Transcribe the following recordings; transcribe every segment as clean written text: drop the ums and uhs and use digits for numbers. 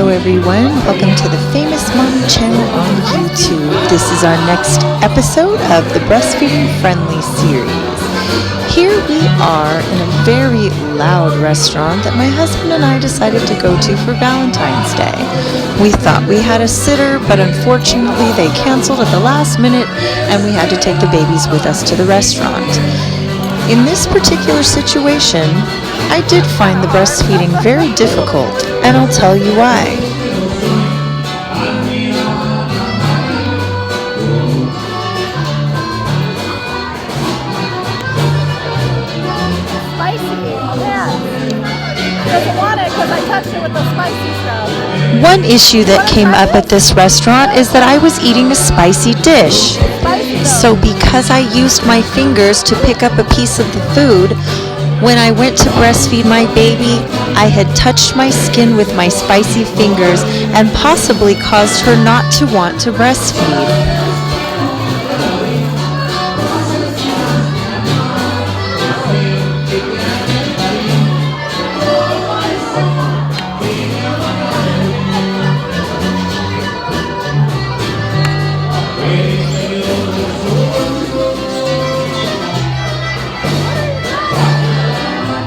Hello everyone, welcome to the Famous Mommy channel on YouTube. This is our next episode of the Breastfeeding Friendly series. Here we are in a very loud restaurant that my husband and I decided to go to for Valentine's Day. We thought we had a sitter, but unfortunately they canceled at the last minute and we had to take the babies with us to the restaurant. In this particular situation, I did find the breastfeeding very difficult, and I'll tell you why. Spicy, yeah. Doesn't want it because I touched it with the spicy stuff. One issue that came up at this restaurant is that I was eating a spicy dish. So because I used my fingers to pick up a piece of the food, when I went to breastfeed my baby, I had touched my skin with my spicy fingers and possibly caused her not to want to breastfeed.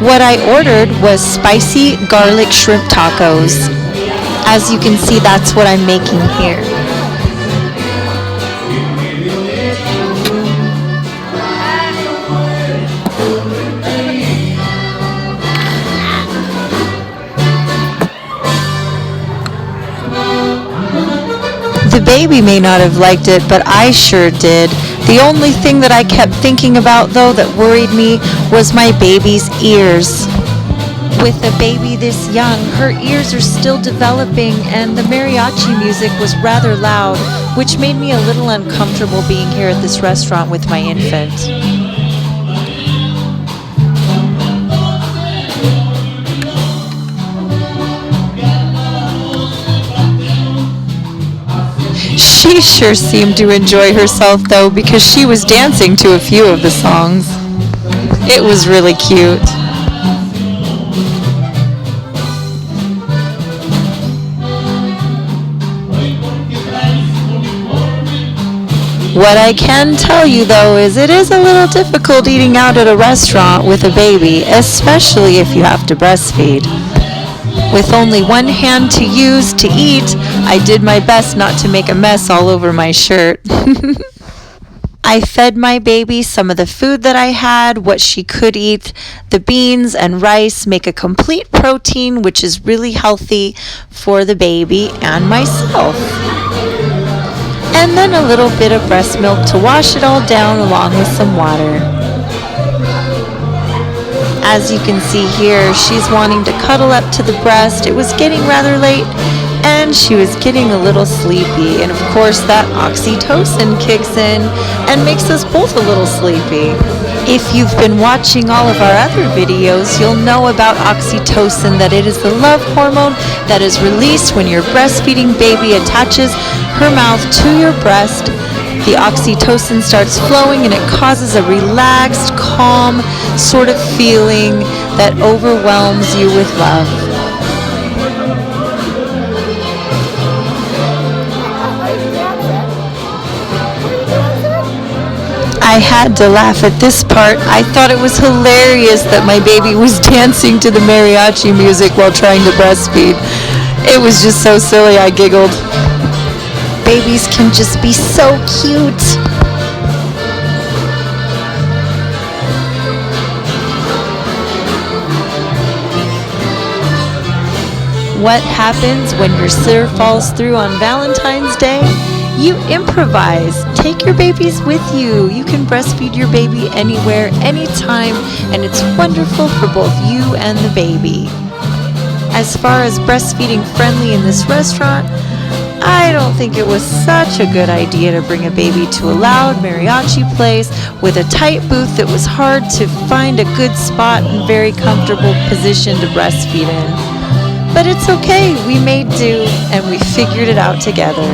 What I ordered was spicy garlic shrimp tacos. As you can see, that's what I'm making here. The baby may not have liked it, but I sure did. The only thing that I kept thinking about, though, that worried me was my baby's ears. With a baby this young, her ears are still developing, and the mariachi music was rather loud, which made me a little uncomfortable being here at this restaurant with my infant. She sure seemed to enjoy herself though, because she was dancing to a few of the songs. It was really cute. What I can tell you though is it is a little difficult eating out at a restaurant with a baby, especially if you have to breastfeed. With only one hand to use to eat, I did my best not to make a mess all over my shirt. I fed my baby some of the food that I had, what she could eat. The beans and rice make a complete protein, which is really healthy for the baby and myself. And then a little bit of breast milk to wash it all down along with some water. As you can see here, she's wanting to cuddle up to the breast. It was getting rather late, and she was getting a little sleepy. And of course, that oxytocin kicks in and makes us both a little sleepy. If you've been watching all of our other videos, you'll know about oxytocin, that it is the love hormone that is released when your breastfeeding baby attaches her mouth to your breast. The oxytocin starts flowing and it causes a relaxed, calm sort of feeling that overwhelms you with love. I had to laugh at this part. I thought it was hilarious that my baby was dancing to the mariachi music while trying to breastfeed. It was just so silly, I giggled. Babies can just be so cute. What happens when your sitter falls through on Valentine's Day? You improvise. Take your babies with you. You can breastfeed your baby anywhere, anytime, and it's wonderful for both you and the baby. As far as breastfeeding friendly in this restaurant, I don't think it was such a good idea to bring a baby to a loud mariachi place with a tight booth that was hard to find a good spot and very comfortable position to breastfeed in. But it's okay, we made do and we figured it out together.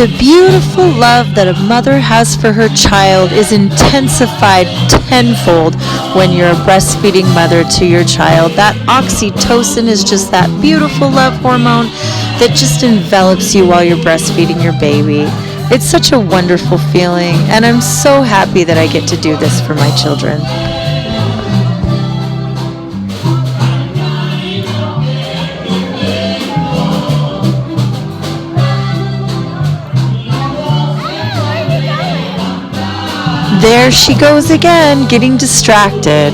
The beautiful love that a mother has for her child is intensified tenfold when you're a breastfeeding mother to your child. That oxytocin is just that beautiful love hormone that just envelops you while you're breastfeeding your baby. It's such a wonderful feeling, and I'm so happy that I get to do this for my children. There she goes again, getting distracted.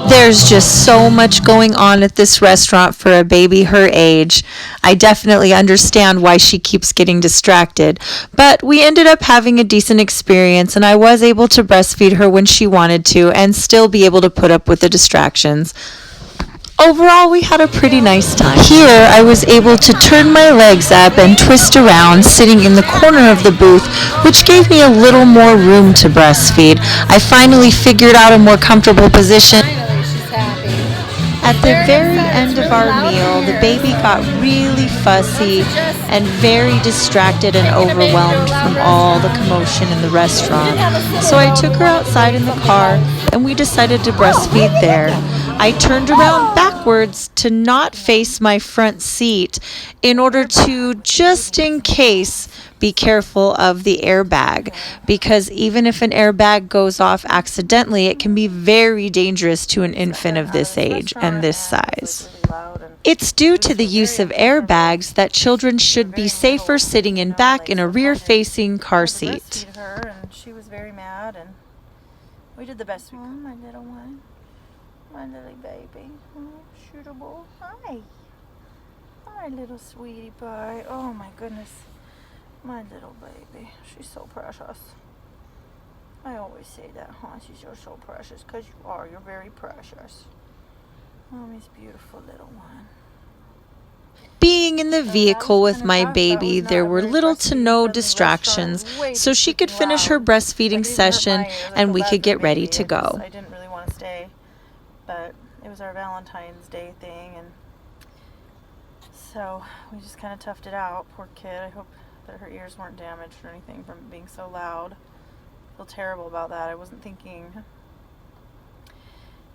There's just so much going on at this restaurant for a baby her age. I definitely understand why she keeps getting distracted. But we ended up having a decent experience, and I was able to breastfeed her when she wanted to and still be able to put up with the distractions. Overall, we had a pretty nice time. Here, I was able to turn my legs up and twist around, sitting in the corner of the booth, which gave me a little more room to breastfeed. I finally figured out a more comfortable position. Finally, she's happy. At the very end of our meal, the baby got really fussy and very distracted and overwhelmed from all the commotion in the restaurant. So I took her outside in the car, and we decided to breastfeed there. I turned around backwards to not face my front seat in order to, just in case, be careful of the airbag, because even if an airbag goes off accidentally, it can be very dangerous to an infant of this age and this size. It's due to the use of airbags that children should be safer sitting in back in a rear-facing car seat. Her, and she was very mad, and we did the best we could. My little one. My little baby. Oh, shootable. Hi. Hi, little sweetie pie. Oh, my goodness. My little baby. She's so precious. I always say that, huh? You're so precious, because you are. You're very precious. Mommy's beautiful little one. Being in the vehicle with my baby, there were little to no distractions, so she could finish her breastfeeding session and we could get ready to go. I didn't really want to stay, but it was our Valentine's Day thing, and so we just kind of toughed it out. Poor kid. I hope that her ears weren't damaged or anything from being so loud. I feel terrible about that. I wasn't thinking.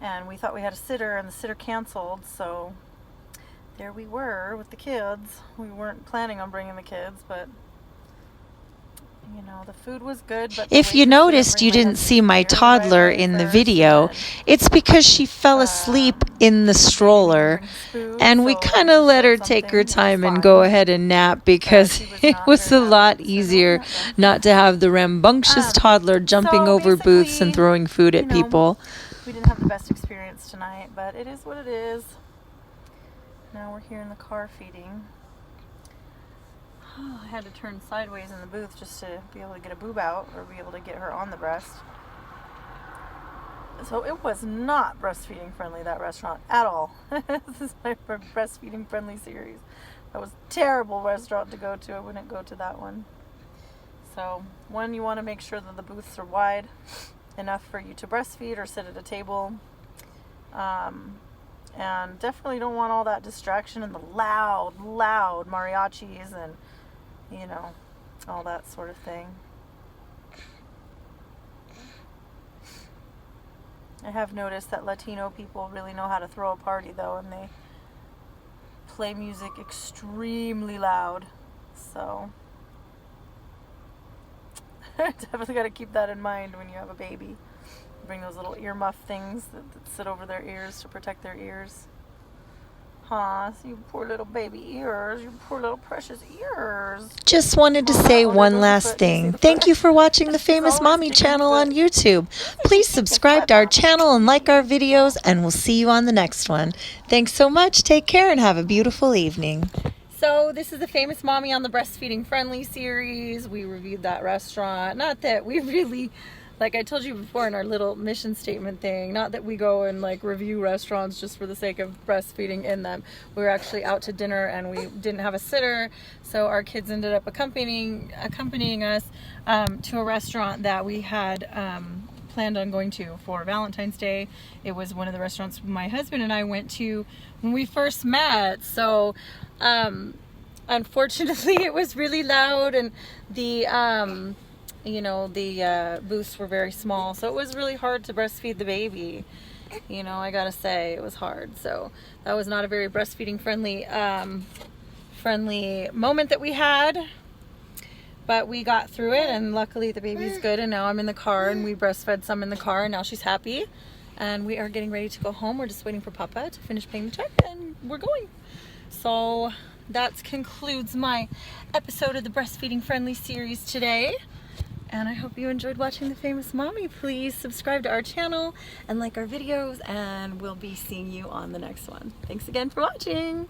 And we thought we had a sitter, and the sitter canceled, so there we were with the kids. We weren't planning on bringing the kids, but you know, the food was good. But if you noticed you didn't see my toddler in the video, it's because she fell asleep in the stroller, and we kind of let her take her time and go ahead and nap, because it was a lot easier not to have the rambunctious toddler jumping over booths and throwing food at people. We didn't have the best experience tonight, but it is what it is. Now we're here in the car feeding. I had to turn sideways in the booth just to be able to get a boob out, or be able to get her on the breast. So it was not breastfeeding friendly, that restaurant, at all. This is my breastfeeding friendly series. That was a terrible restaurant to go to. I wouldn't go to that one. So, one, you want to make sure that the booths are wide enough for you to breastfeed or sit at a table. And definitely don't want all that distraction and the loud mariachis and, you know, all that sort of thing. I have noticed that Latino people really know how to throw a party, though, and they play music extremely loud. So definitely got to keep that in mind when you have a baby. Bring those little earmuff things that sit over their ears to protect their ears. Huh, you poor little baby ears, you poor little precious ears. Just wanted to say one last thing. Thank you for watching the Famous Mommy channel on YouTube. Please subscribe to our channel and like our videos, and we'll see you on the next one. Thanks so much. Take care and have a beautiful evening. So this is the Famous Mommy on the Breastfeeding Friendly series. We reviewed that restaurant. Not that we really, like I told you before in our little mission statement thing, not that we go and like review restaurants just for the sake of breastfeeding in them. We were actually out to dinner and we didn't have a sitter, so our kids ended up accompanying us to a restaurant that we had planned on going to for Valentine's Day. It was one of the restaurants my husband and I went to when we first met. So unfortunately it was really loud, and the booths were very small, so it was really hard to breastfeed the baby. I gotta say, it was hard. So that was not a very breastfeeding friendly moment that we had, but we got through it, and luckily the baby's good, and now I'm in the car, and we breastfed some in the car, and now she's happy, and we are getting ready to go home. We're just waiting for Papa to finish paying the check, and we're going. So that concludes my episode of the breastfeeding friendly series today. And I hope you enjoyed watching The Famous Mommy. Please subscribe to our channel and like our videos, and we'll be seeing you on the next one. Thanks again for watching.